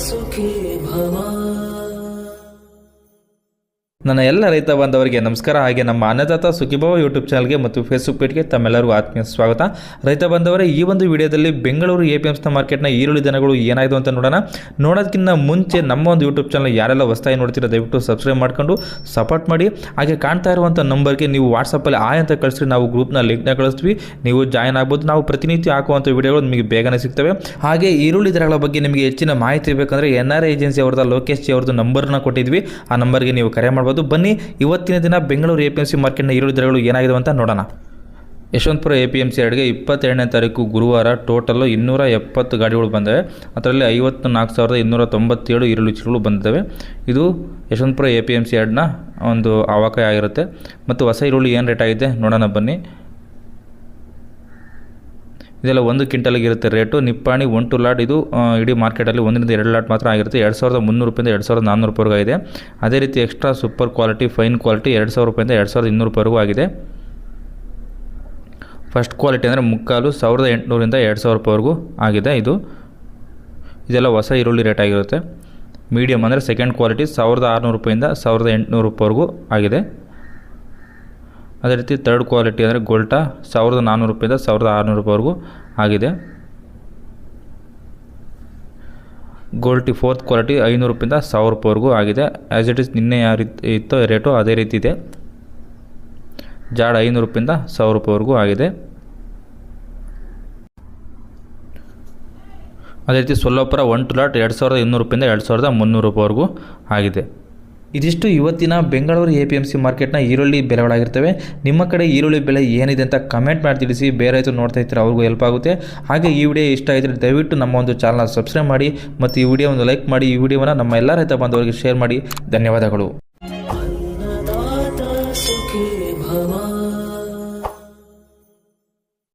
ಸುಖೀ ಭವ. ನನ್ನ ಎಲ್ಲ ರೈತ ಬಾಂಧವರಿಗೆ ನಮಸ್ಕಾರ. ಹಾಗೆ ನಮ್ಮ ಅನ್ನದಾತ ಸುಖೀಭವ ಯೂಟ್ಯೂಬ್ ಚಾನಲ್ಗೆ ಮತ್ತು ಫೇಸ್ಬುಕ್ ಪೇಜ್ಗೆ ತಮ್ಮೆಲ್ಲರಿಗೂ ಆತ್ಮೀಯ ಸ್ವಾಗತ. ರೈತ ಬಾಂಧವರೇ, ಈ ಒಂದು ವಿಡಿಯೋದಲ್ಲಿ ಬೆಂಗಳೂರು APMC ಮಾರ್ಕೆಟ್ನ ಈರುಳ್ಳಿ ದನಗಳು ಏನಾಯಿತು ಅಂತ ನೋಡೋದಕ್ಕಿಂತ ಮುಂಚೆ ನಮ್ಮ ಒಂದು ಯೂಟ್ಯೂಬ್ ಚಾನಲ್ ಯಾರೆಲ್ಲ ಹೊಸದಾಗಿ ನೋಡ್ತೀರಾ ದಯವಿಟ್ಟು ಸಬ್ಸ್ಕ್ರೈಬ್ ಮಾಡ್ಕೊಂಡು ಸಪೋರ್ಟ್ ಮಾಡಿ. ಹಾಗೆ ಕಾಣ್ತಾ ಇರುವಂಥ ನಂಬರ್ಗೆ ನೀವು ವಾಟ್ಸಪ್ಪಲ್ಲಿ ಆಯ್ ಅಂತ ಕಳಿಸ್ರಿ, ನಾವು ಗ್ರೂಪ್ನ ಲಿಂಕ್ನ ಕಳಿಸ್ತೀವಿ, ನೀವು ಜಾಯ್ನ್ ಆಗ್ಬೋದು. ನಾವು ಪ್ರತಿನಿತ್ಯ ಹಾಕುವಂಥ ವಿಡಿಯೋಗಳು ನಿಮಗೆ ಬೇಗನೆ ಸಿಗ್ತವೆ. ಹಾಗೆ ಈರುಳ್ಳಿ ದರಗಳ ಬಗ್ಗೆ ನಿಮಗೆ ಹೆಚ್ಚಿನ ಮಾಹಿತಿ ಬೇಕಂದರೆ NRI ಏಜೆನ್ಸಿ ಅವ್ರದ್ದು ಲೋಕೇಶ್ ಜಿ ಅವ್ರದ್ದು ನಂಬರ್ನ ಕೊಟ್ಟಿದ್ವಿ, ಆ ನಂಬರ್ಗೆ ನೀವು ಕರೆ ಮಾಡ್ಬೋದು. ಬನ್ನಿ ಇವತ್ತಿನ ದಿನ ಬೆಂಗಳೂರು APMC ಮಾರ್ಕೆಟ್ನ ಈರುಳ್ಳಿ ದರಗಳು ಏನಾಗಿದೆ ಅಂತ ನೋಡೋಣ. ಯಶವಂತಪುರ APMC ಯಾರ್ಡ್ಗೆ 22ನೇ ತಾರೀಕು ಗುರುವಾರ ಟೋಟಲ್ಲು 270 ಗಾಡಿಗಳು ಬಂದವೆ. ಅದರಲ್ಲಿ 54,297 ಈರುಳ್ಳಿ ಚೀಲಗಳು ಬಂದಿದ್ದಾವೆ. ಇದು ಯಶವಂತಪುರ APMC ಯಾರ್ಡ್ನ ಒಂದು ಆವಾಕಾಯ ಆಗಿರುತ್ತೆ. ಮತ್ತು ಹೊಸ ಈರುಳ್ಳಿ ಏನು ರೇಟ್ ಆಗಿದೆ ನೋಡೋಣ ಬನ್ನಿ. ಇದೆಲ್ಲ 1 ಕ್ವಿಂಟಲ್ಗೆ ಇರುತ್ತೆ ರೇಟು. ನಿಪ್ಪಾಣಿ 1 ಲಾಟ್ ಇದು ಇಡೀ ಮಾರ್ಕೆಟಲ್ಲಿ 1ರಿಂದ 2 ಲಾಟ್ ಮಾತ್ರ ಆಗಿರುತ್ತೆ. 2,300 ರೂಪಾಯಿಂದ 2,400 ರೂಪಾಯಿವರೆಗೂ ಆಗಿದೆ. ಅದೇ ರೀತಿ extra super quality fine quality 2,000 ರೂಪಾಯಿಂದ 2,200 ರೂಪಾಯಿವರೆಗೂ ಆಗಿದೆ. ಫಸ್ಟ್ ಕ್ವಾಲಿಟಿ ಅಂದರೆ ಮುಕ್ಕಾಲು 1,800ರಿಂದ 2,000 ರೂಪಾಯಿವರೆಗೂ ಆಗಿದೆ. ಇದೆಲ್ಲ ಹೊಸ ಈರುಳ್ಳಿ ರೇಟ್ ಆಗಿರುತ್ತೆ. ಮೀಡಿಯಮ್ ಅಂದರೆ ಸೆಕೆಂಡ್ ಕ್ವಾಲಿಟಿ 1,600 ರೂಪಾಯಿಂದ 1,800 ರೂಪಾಯಿವರೆಗೂ ಆಗಿದೆ. ಅದೇ ರೀತಿ ಥರ್ಡ್ ಕ್ವಾಲಿಟಿ ಅಂದರೆ ಗೋಲ್ಟಾ 1,400 ರೂಪಾಯಿಂದ 1,600 ರೂಪಾಯಿವರೆಗೂ ಆಗಿದೆ. ಗೋಲ್ಟಿ ಫೋರ್ತ್ ಕ್ವಾಲಿಟಿ 500 ರೂಪಾಯಿಂದ 1,000 ರೂಪಾಯಿವರೆಗೂ ಆಗಿದೆ. ಆ್ಯಸ್ ಇಟ್ ಈಸ್ ನಿನ್ನೆ ಯಾವ ರೀತಿ ಇತ್ತೋ ರೇಟು ಅದೇ ರೀತಿ ಇದೆ. ಜಾಡ್ 500 ರೂಪಾಯಿಂದ 1,000 ರೂಪಾಯಿವರೆಗೂ ಆಗಿದೆ. ಅದೇ ರೀತಿ ಸೊಲ್ಲಾಪುರ 1 ಲಾಟ್ 2,200 ರೂಪಾಯಿಂದ 2,300 ರೂಪಾಯಿವರೆಗೂ ಆಗಿದೆ. ಇದಿಷ್ಟು ಇವತ್ತಿನ ಬೆಂಗಳೂರು APMC ಮಾರ್ಕೆಟ್ನ ಈರುಳ್ಳಿ ಬೆಲೆಗಳಾಗಿರ್ತವೆ. ನಿಮ್ಮ ಕಡೆ ಈರುಳ್ಳಿ ಬೆಲೆ ಏನಿದೆ ಅಂತ ಕಮೆಂಟ್ ಮಾಡಿ ತಿಳಿಸಿ. ಬೇರೆ ರೈತರು ನೋಡ್ತಾ ಇರ್ತಾರೆ, ಅವ್ರಿಗೂ ಹೆಲ್ಪ್ ಆಗುತ್ತೆ. ಹಾಗೆ ಈ ವಿಡಿಯೋ ಇಷ್ಟ ಆಗಿದ್ರೆ ದಯವಿಟ್ಟು ನಮ್ಮ ಒಂದು ಚಾನಲ್ನ ಸಬ್ಸ್ಕ್ರೈಬ್ ಮಾಡಿ ಮತ್ತು ಈ ವಿಡಿಯೋ ಒಂದು ಲೈಕ್ ಮಾಡಿ. ಈ ವಿಡಿಯೋವನ್ನು ನಮ್ಮ ಎಲ್ಲ ರೈತ ಬಾಂಧವರಿಗೆ ಶೇರ್ ಮಾಡಿ. ಧನ್ಯವಾದಗಳು. ಅನ್ನದಾತ ಸುಖೀ ಭವ.